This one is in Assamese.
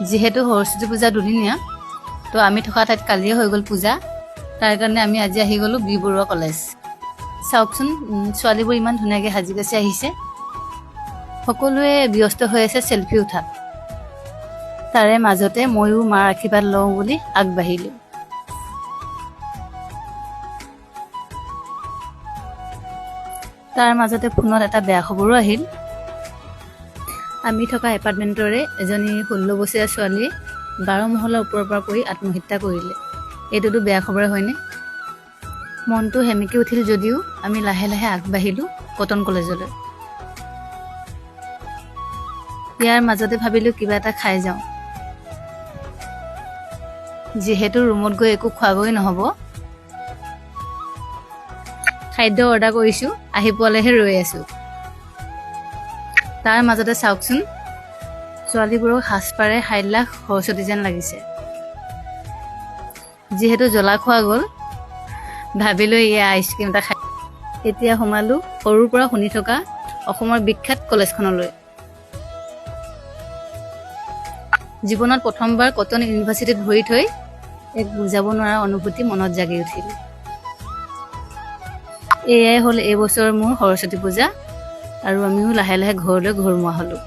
যেহেতু সৰস্বতী পূজা দুদিনীয়া তো আমি থকা ঠাইত কালিয়ে হৈ গ'ল পূজা তাৰ কাৰণে আমি আজি আহি গ'লো বি বৰুৱা কলেজ চাওকচোন ছোৱালীবোৰ ইমান ধুনীয়াকৈ সাজি কাচি আহিছে সকলোৱে ব্যস্ত হৈ আছে সেলফি উঠাত তাৰে মাজতে ময়ো মাৰ আশীৰ্বাদ লওঁ বুলি আগবাঢ়িলোঁ তাৰ মাজতে ফোনত এটা বেয়া খবৰো আহিল আমি থকা এপাৰ্টমেণ্টৰে এজনী 16 বছৰীয়া ছোৱালীয়ে 12 মহলাৰ ওপৰৰ পৰা পৰি আত্মহত্যা কৰিলে এইটোতো বেয়া খবৰ হয়নে মনটো হেমিকি উঠিল যদিও আমি লাহে লাহে আগবাঢ়িলোঁ কটন কলেজলৈ ইয়াৰ মাজতে ভাবিলোঁ কিবা এটা খাই যাওঁ যেহেতু ৰুমত গৈ একো খোৱাবই নহ'ব খাদ্য অৰ্ডাৰ কৰিছোঁ আহি পোৱালেহে ৰৈ আছোঁ তাৰ মাজতে চাওকচোন ছোৱালীবোৰক সাজপাৰে হাইলাখ সৰস্বতী যেন লাগিছে যেহেতু জ্বলা খোৱা গ'ল ভাবিলোঁ এয়া আইচক্ৰীম এটা খাই এতিয়া সোমালোঁ সৰুৰ পৰা শুনি থকা অসমৰ বিখ্যাত কলেজখনলৈ জীৱনত প্ৰথমবাৰ কটন ইউনিভাৰ্চিটিত ভৰি থৈ এক বুজাব নোৱাৰা অনুভূতি মনত জাগি উঠিল এয়াই হ'ল এই বছৰ মোৰ সৰস্বতী পূজা আৰু আমিও লাহে লাহে ঘৰলৈ ঘৰমুৱা হ'লোঁ